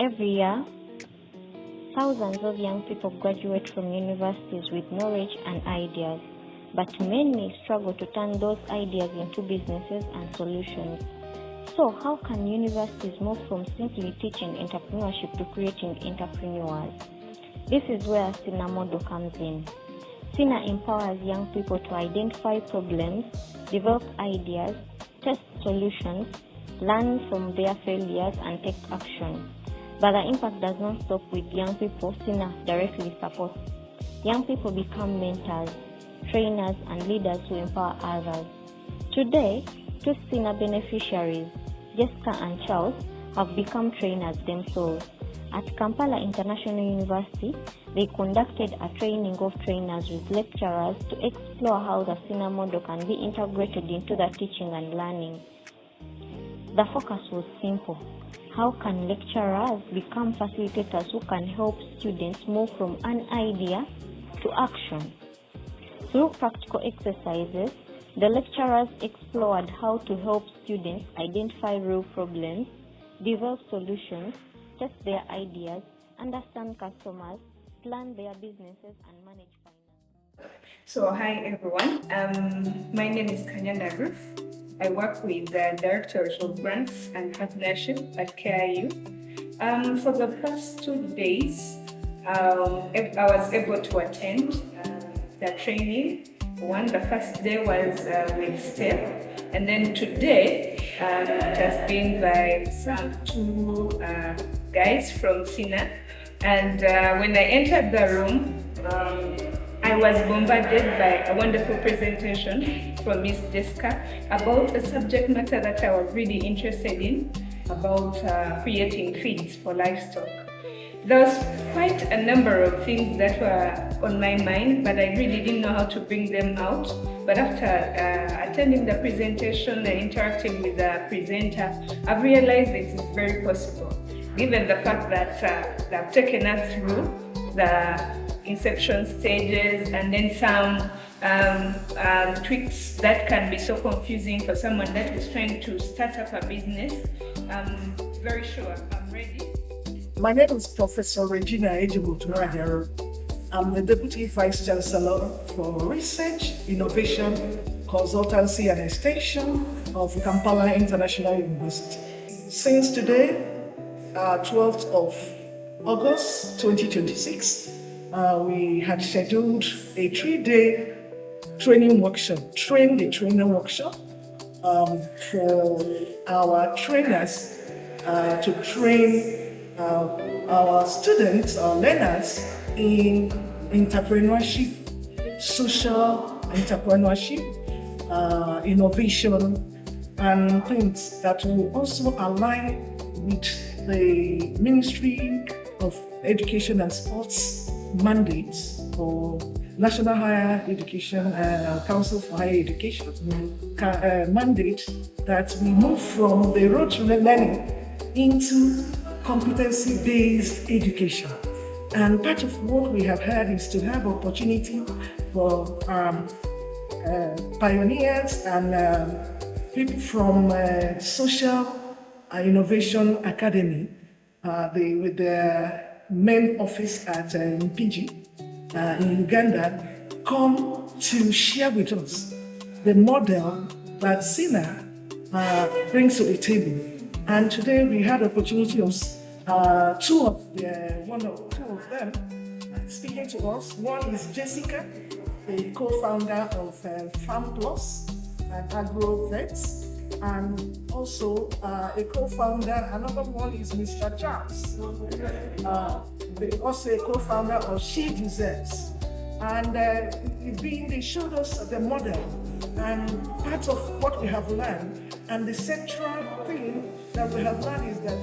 Every year, thousands of young people graduate from universities with knowledge and ideas, but many struggle to turn those ideas into businesses and solutions. So how can universities move from simply teaching entrepreneurship to creating entrepreneurs? This is where SINA model comes in. SINA empowers young people to identify problems, develop ideas, test solutions, learn from their failures, and take action. But the impact does not stop with young people SINA directly supports. Young people become mentors, trainers, and leaders who empower others. Today, two SINA beneficiaries, Jesca and Charles, have become trainers themselves. At Kampala International University, they conducted a training of trainers with lecturers to explore how the SINA model can be integrated into the teaching and learning. The focus was simple. How can lecturers become facilitators who can help students move from an idea to action? Through practical exercises, the lecturers explored how to help students identify real problems, develop solutions, test their ideas, understand customers, plan their businesses, and manage finance. So hi everyone, my name is Nayebare. I work with the Directors of Grants and Partnership at KIU. For the past 2 days, I was able to attend the training. The first day was with STEP, and then today it has been by some two guys from SINA. And when I entered the room, I was bombarded by a wonderful presentation from Miss Jesca about a subject matter that I was really interested in, about creating feeds for livestock. There was quite a number of things that were on my mind, but I really didn't know how to bring them out. But after attending the presentation and interacting with the presenter, I've realized it is very possible, given the fact that they've taken us through the inception stages and then some tweaks that can be so confusing for someone that is trying to start up a business. I'm very sure I'm ready. My name is Professor Regina Ejibutu. I'm the Deputy Vice Chancellor for Research, Innovation, Consultancy and Extension of Kampala International University. Since today, 12th of August 2026, we had scheduled a 3-day training workshop, for our trainers to train our students or learners in entrepreneurship, social entrepreneurship, innovation, and things that will also align with the Ministry of Education and Sports mandates for National Higher Education Council for Higher Education mandate that we move from the road to learning into competency-based education. And part of what we have had is to have opportunity for pioneers and people from Social Innovation Academy with their main office at Mpigi in Uganda, come to share with us the model that SINA brings to the table. And today we had the opportunity of two of them speaking to us. One is Jessica, the co-founder of FarmPlus and AgroVets, and also a co-founder. Another one is Mr. Charles, also a co-founder of She Deserves. And they showed us the model and part of what we have learned. And the central thing that we have learned is that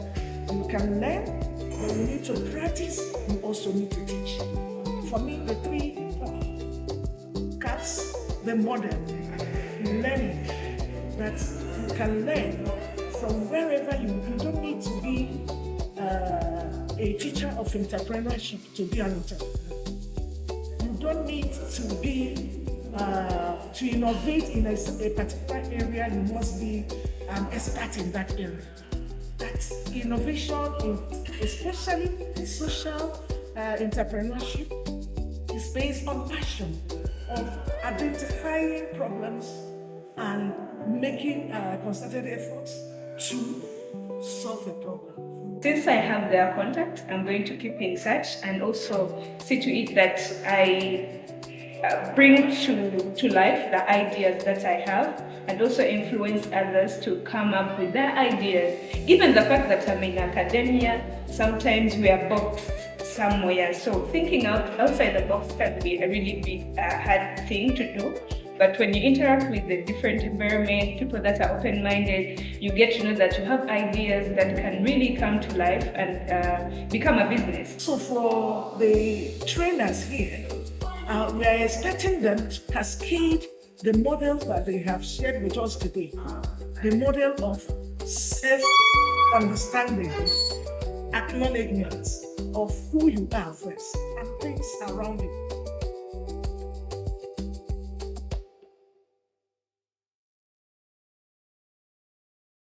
you can learn, but you need to practice, you also need to teach. For me, the three cuts the model, learning, that you can learn from wherever you don't need to be a teacher of entrepreneurship to be an entrepreneur. You don't need to be to innovate in a particular area. You must be an expert in that area. That innovation especially social entrepreneurship, is based on passion, of identifying problems and making concerted efforts to solve the problem. Since I have their contact, I'm going to keep in touch and also see to it that I bring to life the ideas that I have and also influence others to come up with their ideas. Given the fact that I'm in academia, sometimes we are boxed somewhere. So thinking outside the box can be a really big hard thing to do. But when you interact with the different environment, people that are open-minded, you get to know that you have ideas that can really come to life and become a business. So for the trainers here, we are expecting them to cascade the models that they have shared with us today. The model of self-understanding, acknowledgement of who you are first and things around you.